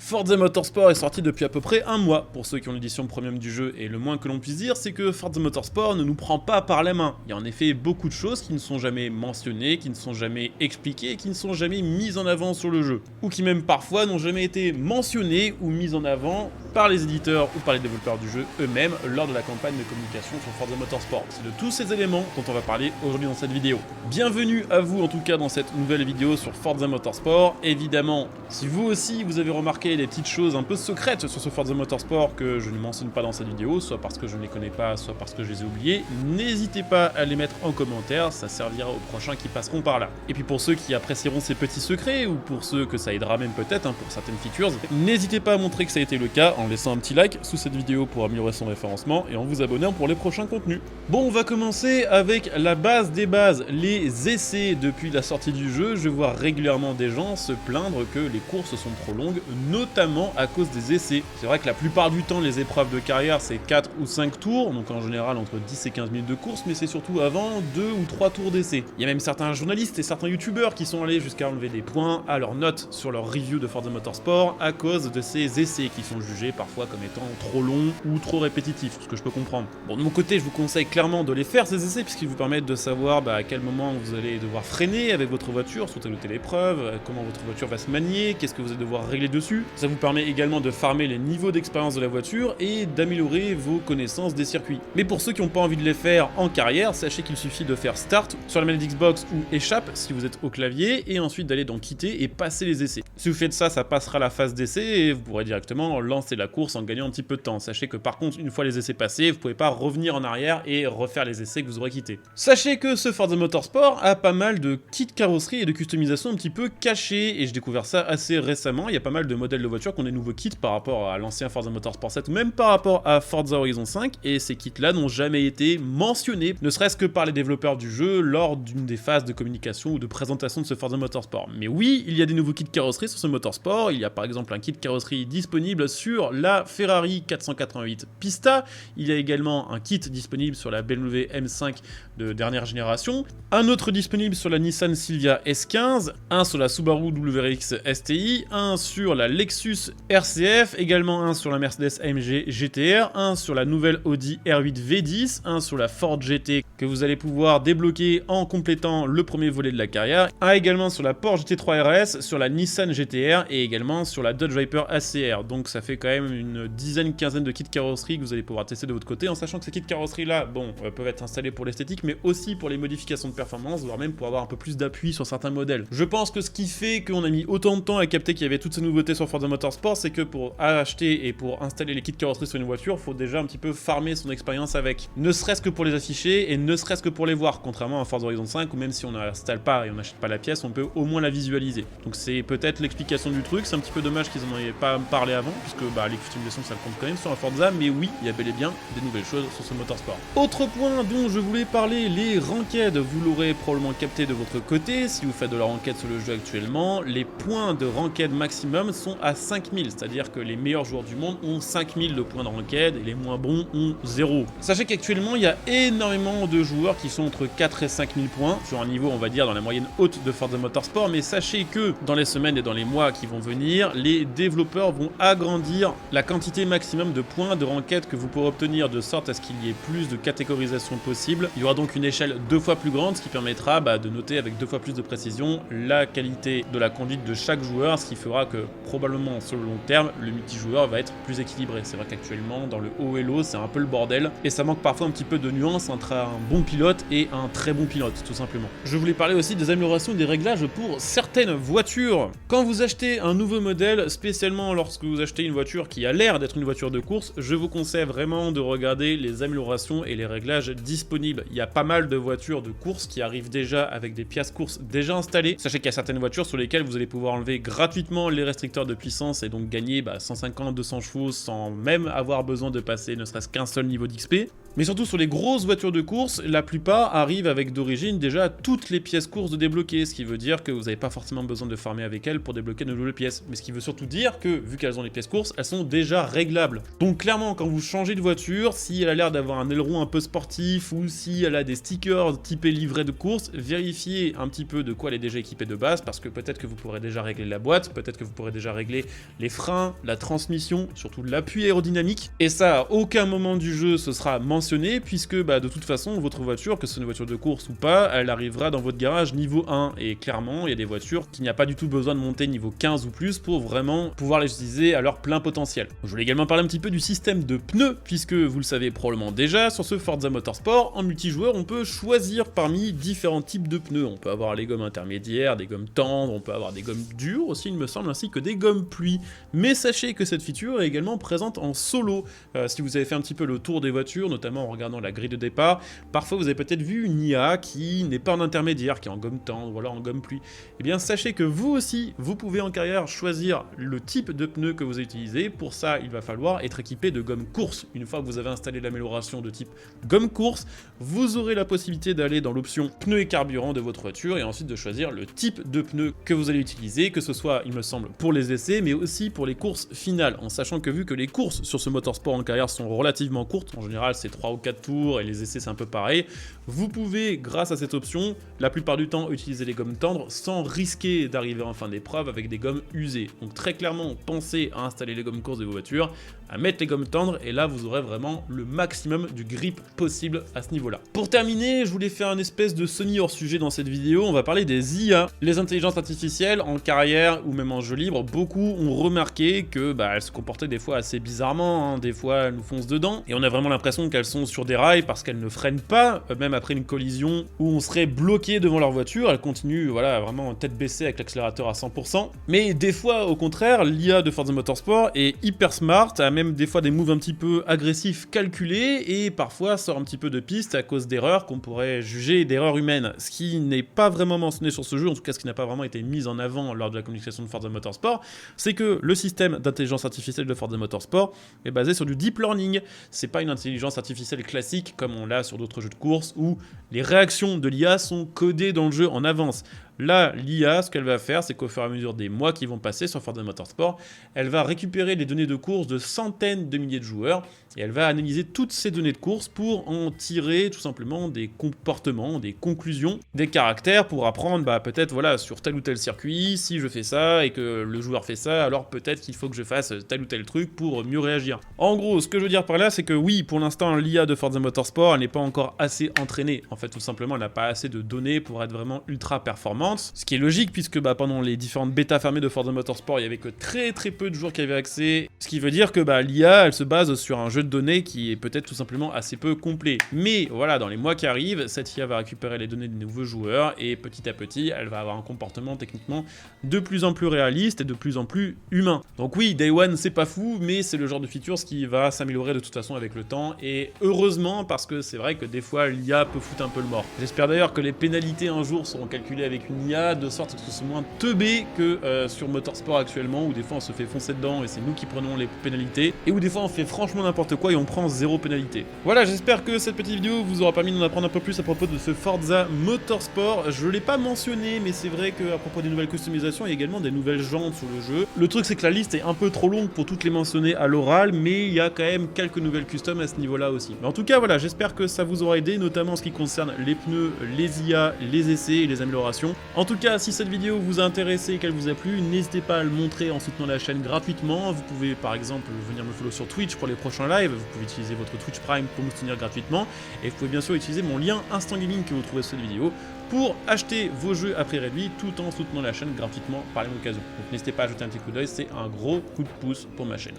Forza Motorsport est sorti depuis à peu près un mois pour ceux qui ont l'édition premium du jeu, et le moins que l'on puisse dire c'est que Forza Motorsport ne nous prend pas par la main. Il y a en effet beaucoup de choses qui ne sont jamais mentionnées, qui ne sont jamais expliquées, qui ne sont jamais mises en avant sur le jeu, ou qui même parfois n'ont jamais été mentionnées ou mises en avant par les éditeurs ou par les développeurs du jeu eux-mêmes lors de la campagne de communication sur Forza Motorsport. C'est de tous ces éléments dont on va parler aujourd'hui dans cette vidéo. Bienvenue à vous en tout cas dans cette nouvelle vidéo sur Forza Motorsport. Évidemment, si vous aussi vous avez remarqué des petites choses un peu secrètes sur ce Forza Motorsport que je ne mentionne pas dans cette vidéo, soit parce que je ne les connais pas, soit parce que je les ai oubliés, n'hésitez pas à les mettre en commentaire, ça servira aux prochains qui passeront par là. Et puis pour ceux qui apprécieront ces petits secrets, ou pour ceux que ça aidera même peut-être pour certaines features, n'hésitez pas à montrer que ça a été le cas en laissant un petit like sous cette vidéo pour améliorer son référencement et en vous abonnant pour les prochains contenus. Bon, on va commencer avec la base des bases, les essais. Depuis la sortie du jeu, je vois régulièrement des gens se plaindre que les courses sont trop longues, notamment à cause des essais. C'est vrai que la plupart du temps, les épreuves de carrière, c'est 4 ou 5 tours, donc en général entre 10 et 15 minutes de course, mais c'est surtout avant 2 ou 3 tours d'essais. Il y a même certains journalistes et certains youtubeurs qui sont allés jusqu'à enlever des points à leurs notes sur leur review de Forza Motorsport à cause de ces essais qui sont jugés parfois comme étant trop longs ou trop répétitifs, ce que je peux comprendre. Bon, de mon côté, je vous conseille clairement de les faire ces essais puisqu'ils vous permettent de savoir à quel moment vous allez devoir freiner avec votre voiture sur telle ou telle épreuve, comment votre voiture va se manier, qu'est-ce que vous allez devoir régler dessus. Ça vous permet également de farmer les niveaux d'expérience de la voiture et d'améliorer vos connaissances des circuits. Mais pour ceux qui n'ont pas envie de les faire en carrière, sachez qu'il suffit de faire Start sur la manette Xbox ou Échappe si vous êtes au clavier et ensuite d'aller dans Quitter et passer les essais. Si vous faites ça, ça passera la phase d'essai et vous pourrez directement lancer la course en gagnant un petit peu de temps. Sachez que par contre, une fois les essais passés, vous ne pouvez pas revenir en arrière et refaire les essais que vous aurez quittés. Sachez que ce Forza Motorsport a pas mal de kits carrosserie et de customisation un petit peu cachés et j'ai découvert ça assez récemment. Il y a pas mal de modèles de voitures qui ont des nouveaux kits par rapport à l'ancien Forza Motorsport 7 ou même par rapport à Forza Horizon 5 et ces kits-là n'ont jamais été mentionnés, ne serait-ce que par les développeurs du jeu lors d'une des phases de communication ou de présentation de ce Forza Motorsport. Mais oui, il y a des nouveaux kits carrosserie sur ce Motorsport. Il y a par exemple un kit carrosserie disponible sur la Ferrari 488 Pista. Il y a également un kit disponible sur la BMW M5 de dernière génération, un autre disponible sur la Nissan Silvia S15, un sur la Subaru WRX STI, un sur la Lexus RCF, également un sur la Mercedes AMG GTR, un sur la nouvelle Audi R8 V10, un sur la Ford GT que vous allez pouvoir débloquer en complétant le premier volet de la carrière, un également sur la Porsche GT3 RS, sur la Nissan GTR et également sur la Dodge Viper ACR. Donc ça fait quand même une quinzaine de kits carrosserie que vous allez pouvoir tester de votre côté, en sachant que ces kits carrosserie là, peuvent être installés pour l'esthétique, mais aussi pour les modifications de performance, voire même pour avoir un peu plus d'appui sur certains modèles. Je pense que ce qui fait qu'on a mis autant de temps à capter qu'il y avait toutes ces nouveautés sur Forza Motorsport, c'est que pour acheter et pour installer les kits carrosserie sur une voiture, il faut déjà un petit peu farmer son expérience avec. Ne serait-ce que pour les afficher et ne serait-ce que pour les voir, contrairement à Forza Horizon 5 où même si on n'installe pas et on n'achète pas la pièce, on peut au moins la visualiser. Donc c'est peut-être l'explication du truc. C'est un petit peu dommage qu'ils en aient pas parlé avant, puisque les customisations ça compte quand même sur un Forza, mais oui, il y a bel et bien des nouvelles choses sur ce Motorsport. Autre point dont je voulais parler, les ranked. Vous l'aurez probablement capté de votre côté, si vous faites de la ranked sur le jeu actuellement, les points de ranked maximum sont à 5000, c'est-à-dire que les meilleurs joueurs du monde ont 5000 de points de ranked et les moins bons ont 0. Sachez qu'actuellement il y a énormément de joueurs qui sont entre 4 et 5000 points, sur un niveau on va dire dans la moyenne haute de Forza Motorsport, mais sachez que dans les semaines et dans les mois qui vont venir, les développeurs vont agrandir la quantité maximum de points de ranked que vous pourrez obtenir de sorte à ce qu'il y ait plus de catégorisation possible. Il y aura donc une échelle 2 fois plus grande, ce qui permettra de noter avec 2 fois plus de précision la qualité de la conduite de chaque joueur, ce qui fera que probablement sur le long terme, le multijoueur va être plus équilibré. C'est vrai qu'actuellement dans le haut et low, c'est un peu le bordel et ça manque parfois un petit peu de nuance entre un bon pilote et un très bon pilote, tout simplement. Je voulais parler aussi des améliorations des réglages pour certaines voitures. Quand vous achetez un nouveau modèle, spécialement lorsque vous achetez une voiture qui a l'air d'être une voiture de course, je vous conseille vraiment de regarder les améliorations et les réglages disponibles. Il y a pas mal de voitures de course qui arrivent déjà avec des pièces course déjà installées. Sachez qu'il y a certaines voitures sur lesquelles vous allez pouvoir enlever gratuitement les restricteurs de puissance et donc gagner 150-200 chevaux sans même avoir besoin de passer ne serait-ce qu'un seul niveau d'XP. Mais surtout sur les grosses voitures de course, la plupart arrivent avec d'origine déjà toutes les pièces courses de débloquer, ce qui veut dire que vous n'avez pas forcément besoin de farmer avec elles pour débloquer de nouvelles pièces. Mais ce qui veut surtout dire que, vu qu'elles ont les pièces courses, elles sont déjà réglables. Donc clairement, quand vous changez de voiture, si elle a l'air d'avoir un aileron un peu sportif ou si elle a des stickers typés livret de course, vérifiez un petit peu de quoi elle est déjà équipée de base, parce que peut-être que vous pourrez déjà régler la boîte, peut-être que vous pourrez déjà régler les freins, la transmission, surtout l'appui aérodynamique. Et ça, à aucun moment du jeu, ce sera mentionné, puisque de toute façon, votre voiture, que ce soit une voiture de course ou pas, elle arrivera dans votre garage niveau 1. Et clairement, il y a des voitures qu'il n'y a pas du tout besoin de monter niveau 15 ou plus pour vraiment pouvoir les utiliser à leur plein potentiel. Je voulais également parler un petit peu du système de pneus, puisque vous le savez probablement déjà, sur ce Forza Motorsport, en multijoueur, on peut choisir parmi différents types de pneus. On peut avoir les gommes intermédiaires, des gommes tendres, on peut avoir des gommes dures aussi, il me semble, ainsi que des gommes pluie. Mais sachez que cette feature est également présente en solo. Si vous avez fait un petit peu le tour des voitures, notamment en regardant la grille de départ, parfois vous avez peut-être vu une IA qui n'est pas en intermédiaire, qui est en gomme tendre ou alors en gomme pluie. Eh bien sachez que vous aussi, vous pouvez en carrière choisir le type de pneu que vous utilisez. Pour ça, il va falloir être équipé de gomme course. Une fois que vous avez installé l'amélioration de type gomme course, vous aurez la possibilité d'aller dans l'option pneus et carburant de votre voiture et ensuite de choisir le type de pneu que vous allez utiliser, que ce soit, il me semble, pour les essais, mais aussi pour les courses finales, en sachant que vu que les courses sur ce motorsport en carrière sont relativement courtes, en général c'est 3 ou 4 tours et les essais c'est un peu pareil, vous pouvez, grâce à cette option, la plupart du temps utiliser les gommes tendres sans risquer d'arriver en fin d'épreuve avec des gommes usées. Donc très clairement, pensez à installer les gommes courses de vos voitures, à mettre les gommes tendres et là vous aurez vraiment le maximum du grip possible à ce niveau-là. Pour terminer, je voulais faire un espèce de semi-hors-sujet dans cette vidéo, on va parler des IA. Les intelligences artificielles en carrière ou même en jeu libre, beaucoup ont remarqué que elles se comportaient des fois assez bizarrement, des fois elles nous foncent dedans et on a vraiment l'impression qu'elles sont sur des rails parce qu'elles ne freinent pas, même après une collision où on serait bloqué devant leur voiture, elles continuent vraiment tête baissée avec l'accélérateur à 100%. Mais des fois au contraire, l'IA de Forza Motorsport est hyper smart, a même des fois des moves un petit peu agressifs calculés et parfois sort un petit peu de piste à cause d'erreurs qu'on pourrait juger d'erreurs humaines. Ce qui n'est pas vraiment mentionné sur ce jeu, en tout cas ce qui n'a pas vraiment été mis en avant lors de la communication de Forza Motorsport, c'est que le système d'intelligence artificielle de Forza Motorsport est basé sur du deep learning. C'est pas une intelligence artificielle classique comme on l'a sur d'autres jeux de course où les réactions de l'IA sont codées dans le jeu en avance. Là, l'IA, ce qu'elle va faire, c'est qu'au fur et à mesure des mois qui vont passer sur Forza Motorsport, elle va récupérer les données de course de centaines de milliers de joueurs et elle va analyser toutes ces données de course pour en tirer tout simplement des comportements, des conclusions, des caractères pour apprendre peut-être sur tel ou tel circuit, si je fais ça et que le joueur fait ça, alors peut-être qu'il faut que je fasse tel ou tel truc pour mieux réagir. En gros, ce que je veux dire par là, c'est que oui, pour l'instant, l'IA de Forza Motorsport, elle n'est pas encore assez entraînée. En fait, tout simplement, elle n'a pas assez de données pour être vraiment ultra performante. Ce qui est logique puisque pendant les différentes bêtas fermées de Forza Motorsport, il y avait que très peu de joueurs qui avaient accès. Ce qui veut dire que l'IA, elle se base sur un jeu de données qui est peut-être tout simplement assez peu complet. Mais voilà, dans les mois qui arrivent, cette IA va récupérer les données des nouveaux joueurs et petit à petit, elle va avoir un comportement techniquement de plus en plus réaliste et de plus en plus humain. Donc oui, Day One, c'est pas fou, mais c'est le genre de feature qui va s'améliorer de toute façon avec le temps et heureusement parce que c'est vrai que des fois, l'IA peut foutre un peu le mort. J'espère d'ailleurs que les pénalités un jour seront calculées avec une IA de sorte que ce soit moins teubé que sur Motorsport actuellement où des fois on se fait foncer dedans et c'est nous qui prenons les pénalités et où des fois on fait franchement n'importe quoi et on prend 0 pénalité. Voilà, j'espère que cette petite vidéo vous aura permis d'en apprendre un peu plus à propos de ce Forza Motorsport. Je l'ai pas mentionné mais c'est vrai qu'à propos des nouvelles customisations il y a également des nouvelles jantes sur le jeu. Le truc c'est que la liste est un peu trop longue pour toutes les mentionner à l'oral mais il y a quand même quelques nouvelles customs à ce niveau là aussi. Mais en tout cas voilà, j'espère que ça vous aura aidé notamment en ce qui concerne les pneus, les IA, les essais et les améliorations. En tout cas, si cette vidéo vous a intéressé et qu'elle vous a plu, n'hésitez pas à le montrer en soutenant la chaîne gratuitement. Vous pouvez par exemple venir me follow sur Twitch pour les prochains lives, vous pouvez utiliser votre Twitch Prime pour me soutenir gratuitement, et vous pouvez bien sûr utiliser mon lien Instant Gaming que vous trouvez sur cette vidéo pour acheter vos jeux à prix réduit tout en soutenant la chaîne gratuitement par la même occasion. Donc n'hésitez pas à jeter un petit coup d'œil, c'est un gros coup de pouce pour ma chaîne.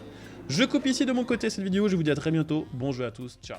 Je coupe ici de mon côté cette vidéo, je vous dis à très bientôt, bon jeu à tous, ciao.